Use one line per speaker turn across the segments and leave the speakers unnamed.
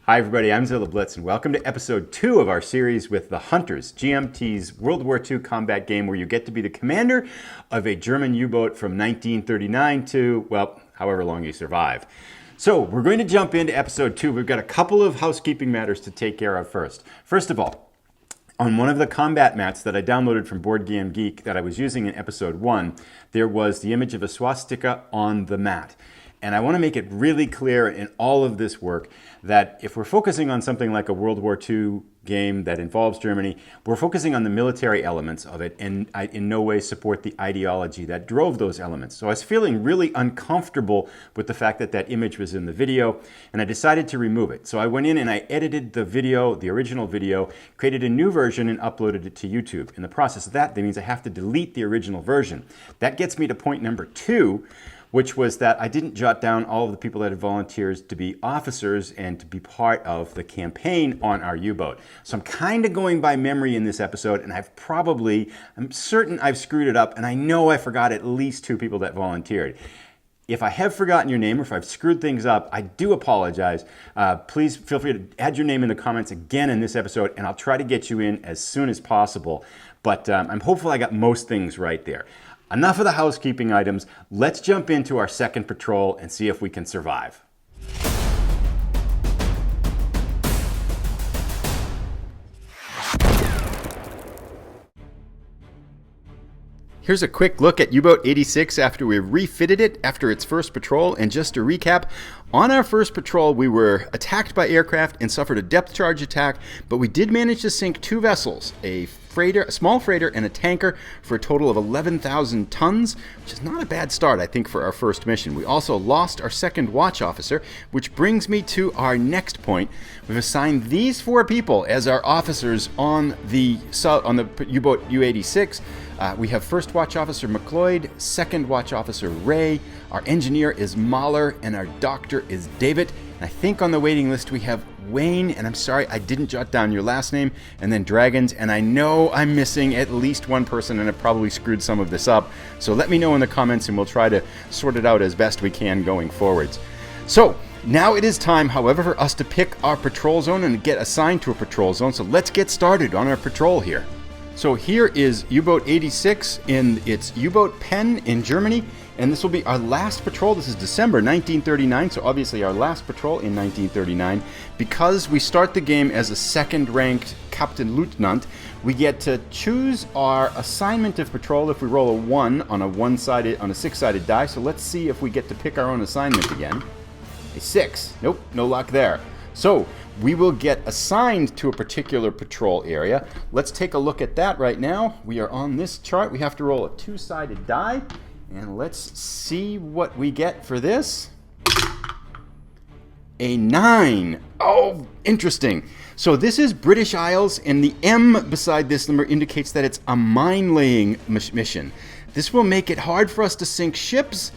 Hi everybody, I'm Zilla Blitz and welcome to episode 2 of our series with The Hunters, GMT's World War II combat game where you get to be the commander of a German U-boat from 1939 to, well, however long you survive. So we're going to jump into episode 2. We've got a couple of housekeeping matters to take care of first. First of all, on one of the combat mats that I downloaded from Wargame Geek that I was using in episode 1, there was the image of a swastika on the mat. And I want to make it really clear in all of this work that if we're focusing on something like a World War II game that involves Germany, we're focusing on the military elements of it, and I in no way support the ideology that drove those elements. So I was feeling really uncomfortable with the fact that that image was in the video, and I decided to remove it. So I went in and I edited the video, the original video, created a new version and uploaded it to YouTube. In the process of that means I have to delete the original version. That gets me to point number 2, which was that I didn't jot down all of the people that had volunteered to be officers and to be part of the campaign on our U-boat. So I'm kind of going by memory in this episode, and I'm certain I've screwed it up, and I know I forgot at least 2 people that volunteered. If I have forgotten your name or if I've screwed things up, I do apologize. Please feel free to add your name in the comments again in this episode, and I'll try to get you in as soon as possible. But I'm hopeful I got most things right there. Enough of the housekeeping items. Let's jump into our second patrol and see if we can survive. Here's a quick look at U-Boat 86 after we refitted it after its first patrol. And just to recap, on our first patrol we were attacked by aircraft and suffered a depth charge attack, but we did manage to sink 2 vessels, a small freighter and a tanker, for a total of 11,000 tons, which is not a bad start, I think, for our first mission. We also lost our second watch officer, which brings me to our next point. We've assigned these 4 people as our officers on the U-Boat U-86. We have First Watch Officer McLeod, Second Watch Officer Ray, our engineer is Mahler, and our doctor is David. And I think on the waiting list we have Wayne, and I'm sorry I didn't jot down your last name, and then Dragons, and I know I'm missing at least one person and I've probably screwed some of this up. So let me know in the comments and we'll try to sort it out as best we can going forwards. So now it is time, however, for us to pick our patrol zone and get assigned to a patrol zone. So let's get started on our patrol here. So here is U-Boat 86 in its U-Boat pen in Germany, and this will be our last patrol. This is December 1939, so obviously our last patrol in 1939. Because we start the game as a second-ranked Captain Lieutenant, we get to choose our assignment of patrol if we roll a 1 on a 6-sided die. So let's see if we get to pick our own assignment again. A 6. Nope, no luck there. So we will get assigned to a particular patrol area. Let's take a look at that right now. We are on this chart. We have to roll a 2-sided die, and let's see what we get for this. A 9. Oh, interesting. So this is British Isles, and the M beside this number indicates that it's a mine-laying mission. This will make it hard for us to sink ships,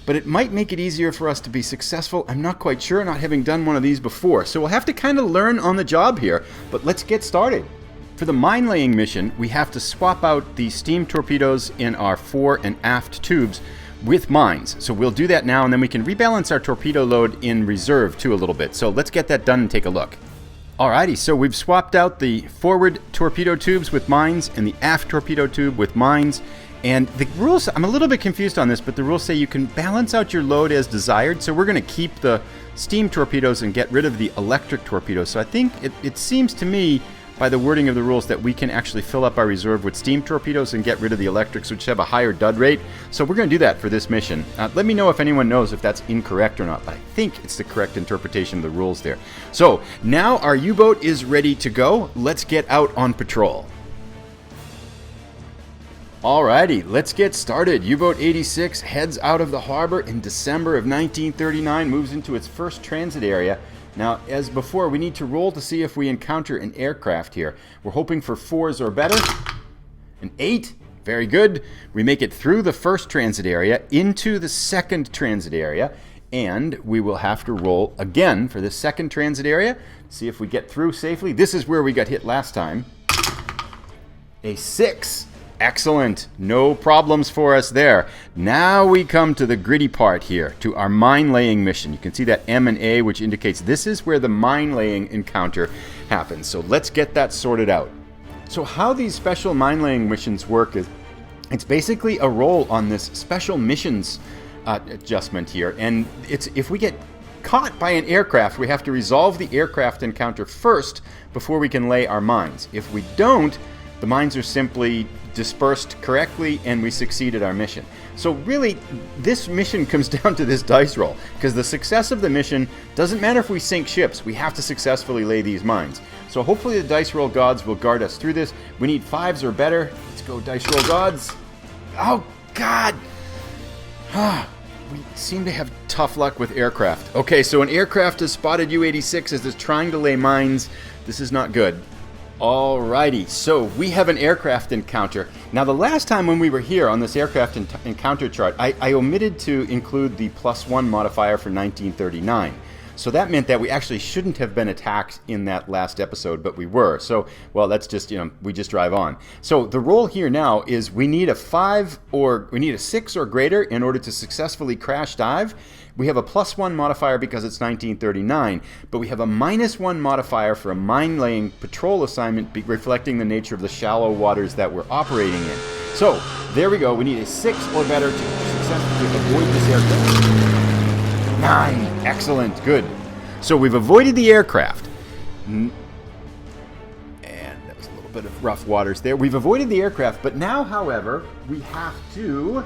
but it might make it easier for us to be successful. I'm not quite sure, not having done one of these before. So we'll have to kind of learn on the job here, but let's get started. For the mine-laying mission, we have to swap out the steam torpedoes in our fore and aft tubes with mines. So we'll do that now, and then we can rebalance our torpedo load in reserve too a little bit. So let's get that done and take a look. Alrighty, so we've swapped out the forward torpedo tubes with mines and the aft torpedo tube with mines. And the rules, I'm a little bit confused on this, but the rules say you can balance out your load as desired. So we're going to keep the steam torpedoes and get rid of the electric torpedoes. So I think it seems to me, by the wording of the rules, that we can actually fill up our reserve with steam torpedoes and get rid of the electrics, which have a higher dud rate. So we're going to do that for this mission. Let me know if anyone knows if that's incorrect or not, but I think it's the correct interpretation of the rules there. So now our U-boat is ready to go. Let's get out on patrol. Alrighty, let's get started. U-Boat 86 heads out of the harbor in December of 1939, moves into its first transit area. Now, as before, we need to roll to see if we encounter an aircraft here. We're hoping for 4s or better. An 8, very good. We make it through the first transit area into the second transit area, and we will have to roll again for the second transit area, see if we get through safely. This is where we got hit last time. A 6. Excellent. No problems for us there. Now we come to the gritty part here, to our mine laying mission. You can see that M and A, which indicates this is where the mine laying encounter happens. So let's get that sorted out. So how these special mine laying missions work is it's basically a roll on this special missions adjustment here. And it's if we get caught by an aircraft, we have to resolve the aircraft encounter first before we can lay our mines. If we don't, the mines are simply dispersed correctly and we succeed at our mission. So really, this mission comes down to this dice roll, because the success of the mission doesn't matter if we sink ships. We have to successfully lay these mines. So hopefully the dice roll gods will guard us through this. We need 5s or better. Let's go, dice roll gods. Oh, God! We seem to have tough luck with aircraft. Okay, so an aircraft has spotted U-86 as it's trying to lay mines. This is not good. Alrighty, so we have an aircraft encounter. Now, the last time when we were here on this aircraft encounter chart, I omitted to include the +1 modifier for 1939. So that meant that we actually shouldn't have been attacked in that last episode, but we were. So, well, that's just, we just drive on. So the roll here now is we need a 6 or greater in order to successfully crash dive. We have a +1 modifier because it's 1939, but we have a -1 modifier for a mine laying patrol assignment reflecting the nature of the shallow waters that we're operating in. So there we go. We need a 6 or better to successfully avoid this aircraft. 9. Excellent. Good. So we've avoided the aircraft. And that was a little bit of rough waters there. We've avoided the aircraft, but now, however, we have to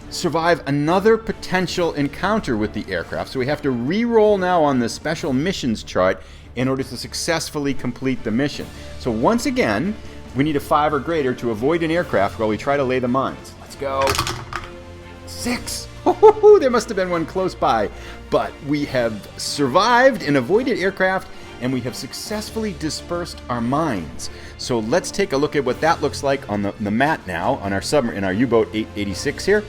survive another potential encounter with the aircraft. So we have to re-roll now on the special missions chart in order to successfully complete the mission. So once again, we need a 5 or greater to avoid an aircraft while we try to lay the mines. Let's go. 6. There must have been one close by. But we have survived and avoided aircraft, and we have successfully dispersed our mines. So let's take a look at what that looks like on the mat now on our submarine, in our U-Boat 886 here.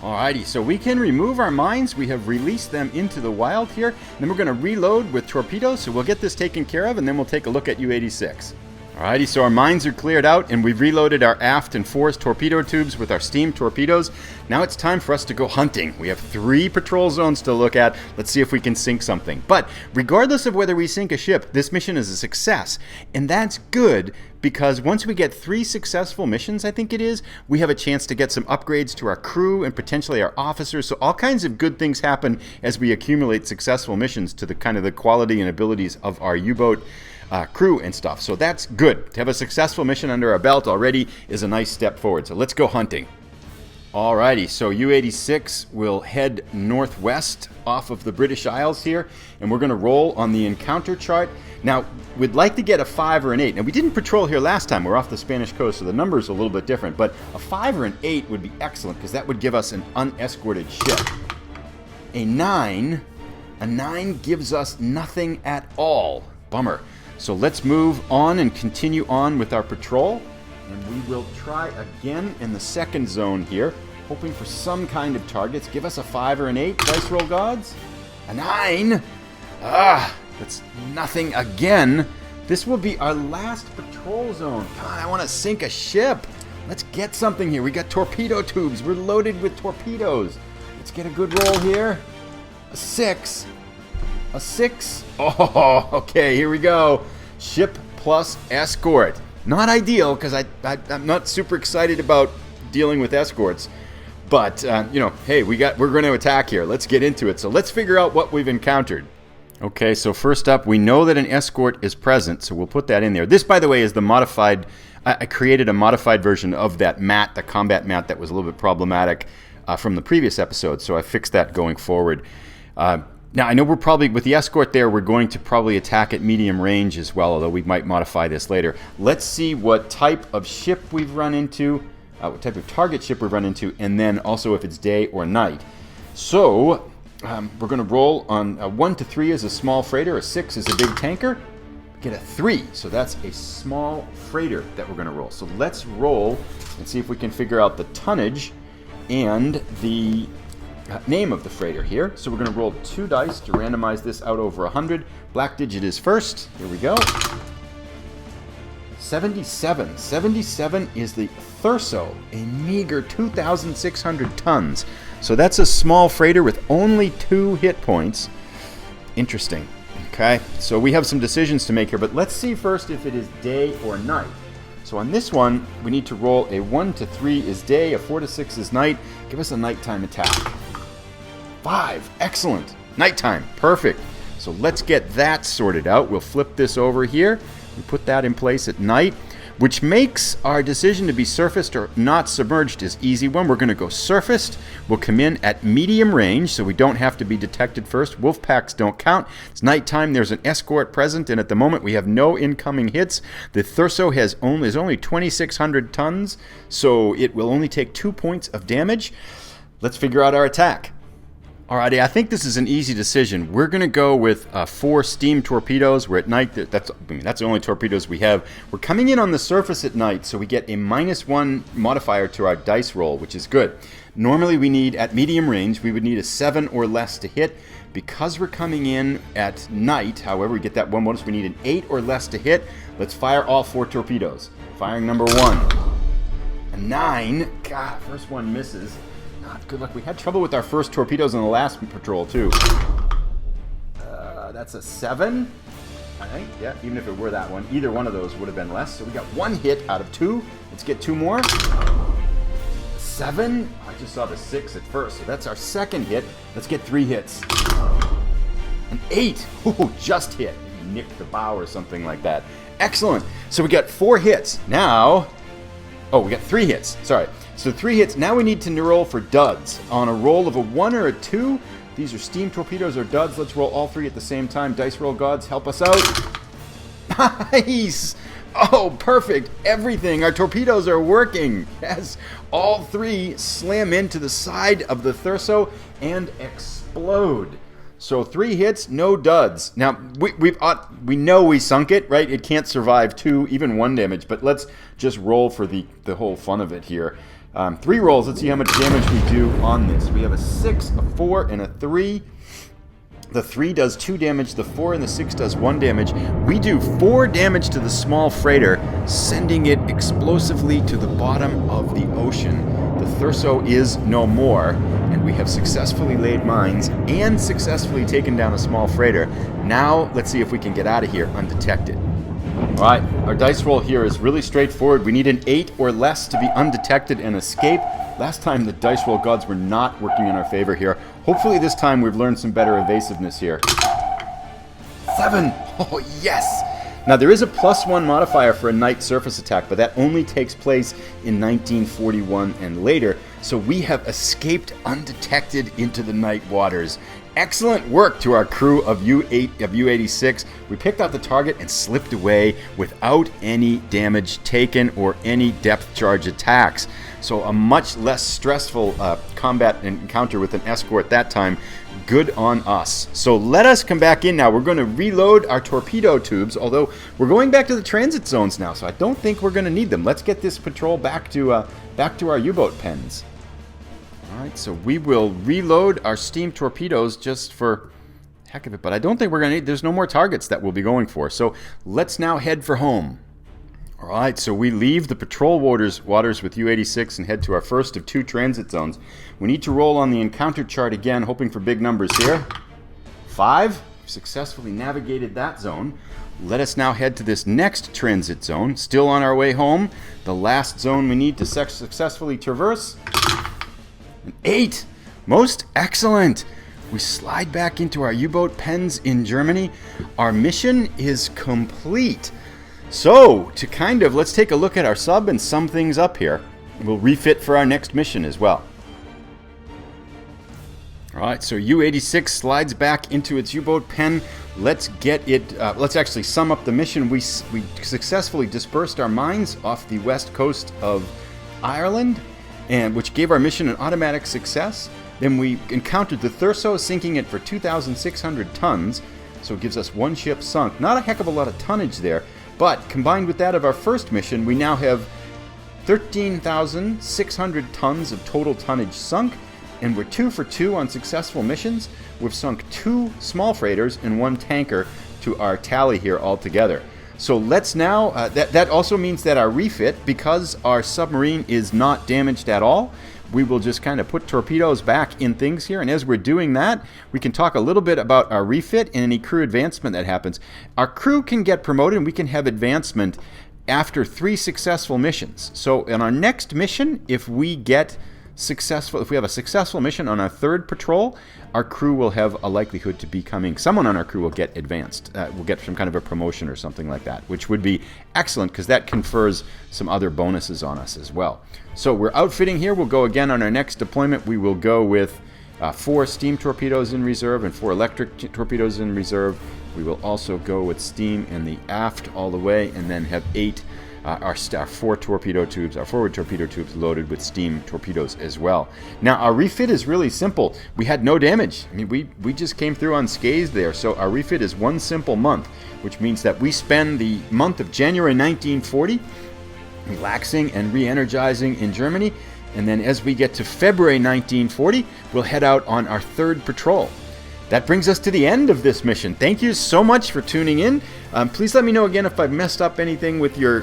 Alrighty, so we can remove our mines. We have released them into the wild here. Then we're going to reload with torpedoes, so we'll get this taken care of, and then we'll take a look at U-86. Alrighty, so our mines are cleared out, and we've reloaded our aft and forward torpedo tubes with our steam torpedoes. Now it's time for us to go hunting. We have 3 patrol zones to look at. Let's see if we can sink something. But regardless of whether we sink a ship, this mission is a success. And that's good, because once we get 3 successful missions, I think it is, we have a chance to get some upgrades to our crew and potentially our officers. So all kinds of good things happen as we accumulate successful missions to the kind of the quality and abilities of our U-Boat crew and stuff. So that's good. To have a successful mission under our belt already is a nice step forward. So let's go hunting. Alrighty, so U-86 will head northwest off of the British Isles here, and we're going to roll on the encounter chart. Now, we'd like to get a 5 or an 8. Now, we didn't patrol here last time. We're off the Spanish coast, so the number's a little bit different, but a 5 or an 8 would be excellent, because that would give us an unescorted ship. A 9 gives us nothing at all. Bummer. So let's move on and continue on with our patrol. And we will try again in the second zone here, hoping for some kind of targets. Give us a 5 or an 8, dice roll gods. A 9. That's nothing again. This will be our last patrol zone. Come on, I want to sink a ship. Let's get something here. We got torpedo tubes. We're loaded with torpedoes. Let's get a good roll here. A 6. A 6. Oh, okay, here we go. Ship plus escort. Not ideal, because I'm not super excited about dealing with escorts. But, hey, we're going to attack here. Let's get into it. So let's figure out what we've encountered. Okay, so first up, we know that an escort is present, so we'll put that in there. This, by the way, is the modified... I created a modified version of that mat, the combat mat that was a little bit problematic from the previous episode, so I fixed that going forward. Now, I know we're probably, with the escort there, we're going to probably attack at medium range as well, although we might modify this later. Let's see what type of ship we've run into, what type of target ship we've run into, and then also if it's day or night. So, we're going to roll on a 1 to 3 is a small freighter, a 6 is a big tanker. Get a 3, so that's a small freighter that we're going to roll. So let's roll and see if we can figure out the tonnage and the name of the freighter here. So we're going to roll 2 dice to randomize this out over 100. Black digit is first. Here we go. 77. 77 is the Thurso, a meager 2,600 tons. So that's a small freighter with only 2 hit points. Interesting. Okay, so we have some decisions to make here, but let's see first if it is day or night. So on this one, we need to roll a 1 to 3 is day, a 4 to 6 is night. Give us a nighttime attack. 5. Excellent. Nighttime. Perfect. So let's get that sorted out. We'll flip this over here. We put that in place at night, which makes our decision to be surfaced or not submerged is easy one. We're going to go surfaced. We'll come in at medium range, so we don't have to be detected first. Wolf packs don't count. It's nighttime. There's an escort present, and at the moment we have no incoming hits. The Thurso is only 2,600 tons, so it will only take 2 points of damage. Let's figure out our attack. Alrighty, I think this is an easy decision. We're going to go with 4 steam torpedoes. We're at night. That's the only torpedoes we have. We're coming in on the surface at night, so we get a -1 modifier to our dice roll, which is good. Normally we need, at medium range, we would need a 7 or less to hit. Because we're coming in at night, however, we get that 1 bonus, we need an 8 or less to hit. Let's fire all 4 torpedoes. Firing number 1. A 9. God, first one misses. Good luck. We had trouble with our first torpedoes on the last patrol, too. That's a 7, I think. Yeah, even if it were that one. Either one of those would have been less. So we got 1 hit out of 2. Let's get 2 more. 7. I just saw the 6 at first, so that's our second hit. Let's get 3 hits. An 8. Ooh, just hit. Nicked the bow or something like that. Excellent. So we got 4 hits. Now... Oh, we got 3 hits. Sorry. So 3 hits. Now we need to roll for duds. On a roll of a 1 or a 2, these are steam torpedoes or duds. Let's roll all 3 at the same time. Dice roll gods, help us out. Nice! Oh, perfect. Everything. Our torpedoes are working. Yes. All 3 slam into the side of the Thurso and explode. So 3 hits, no duds. Now, we know we sunk it, right? It can't survive 2, even 1 damage, but let's just roll for the whole fun of it here. 3 rolls, let's see how much damage we do on this. We have a 6, a 4, and a 3. The 3 does 2 damage, the 4 and the 6 does 1 damage. We do 4 damage to the small freighter, sending it explosively to the bottom of the ocean. The Thurso is no more, and we have successfully laid mines and successfully taken down a small freighter. Now, let's see if we can get out of here undetected. Alright, our dice roll here is really straightforward. We need an 8 or less to be undetected and escape. Last time the dice roll gods were not working in our favor here. Hopefully this time we've learned some better evasiveness here. 7! Oh, yes! Now there is a +1 modifier for a night surface attack, but that only takes place in 1941 and later, so we have escaped undetected into the night waters. Excellent work to our crew of U-86. We picked out the target and slipped away without any damage taken or any depth charge attacks. So a much less stressful combat encounter with an escort that time. Good on us. So let us come back in now. We're going to reload our torpedo tubes, although we're going back to the transit zones now, so I don't think we're going to need them. Let's get this patrol back to our U-boat pens. Alright, so we will reload our steam torpedoes just for the heck of it, but I don't think we're going to need, there's no more targets that we'll be going for. So let's now head for home. Alright, so we leave the patrol waters with U-86 and head to our first of 2 transit zones. We need to roll on the encounter chart again, hoping for big numbers here. 5, we've successfully navigated that zone. Let us now head to this next transit zone, still on our way home. The last zone we need to successfully traverse. An 8! Most excellent! We slide back into our U-boat pens in Germany. Our mission is complete. So, let's take a look at our sub and sum things up here. We'll refit for our next mission as well. Alright, so U-86 slides back into its U-boat pen. Let's get it, let's actually sum up the mission. We successfully dispersed our mines off the west coast of Ireland, which gave our mission an automatic success. Then we encountered the Thurso, sinking it for 2,600 tons, so it gives us 1 ship sunk. Not a heck of a lot of tonnage there, but combined with that of our first mission, we now have 13,600 tons of total tonnage sunk, and we're 2 for 2 on successful missions. We've sunk 2 small freighters and 1 tanker to our tally here altogether. So let's now, that also means that our refit, because our submarine is not damaged at all, we will just kind of put torpedoes back in things here. And as we're doing that, we can talk a little bit about our refit and any crew advancement that happens. Our crew can get promoted and we can have advancement after 3 successful missions. So in our next mission, if we have a successful mission on our 3rd patrol, our crew will have a likelihood to becoming, someone on our crew will get advanced, will get some kind of a promotion or something like that, which would be excellent because that confers some other bonuses on us as well. So we're outfitting here. We'll go again on our next deployment. We will go with 4 steam torpedoes in reserve and 4 electric torpedoes in reserve. We will also go with steam in the aft all the way, and then have 8 our 4 torpedo tubes, our forward torpedo tubes loaded with steam torpedoes as well. Now our refit is really simple. We had no damage. I mean, we just came through unscathed there. So our refit is 1 simple month, which means that we spend the month of January 1940 relaxing and re-energizing in Germany, and then as we get to February 1940, we'll head out on our 3rd patrol. That brings us to the end of this mission. Thank you so much for tuning in. Please let me know again if I've messed up anything with your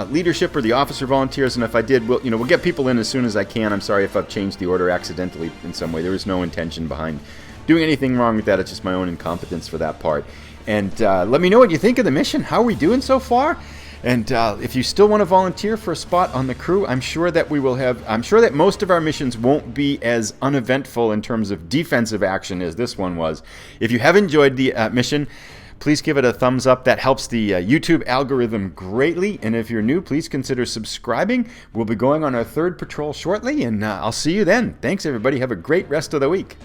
leadership or the officer volunteers, and if I did, we'll get people in as soon as I can. I'm sorry if I've changed the order accidentally in some way. There was no intention behind doing anything wrong with that. It's just my own incompetence for that part. And let me know what you think of the mission. How are we doing so far? And if you still want to volunteer for a spot on the crew, I'm sure that most of our missions won't be as uneventful in terms of defensive action as this one was. If you have enjoyed the mission, please give it a thumbs up. That helps the YouTube algorithm greatly. And if you're new, please consider subscribing. We'll be going on our 3rd patrol shortly, and I'll see you then. Thanks, everybody. Have a great rest of the week.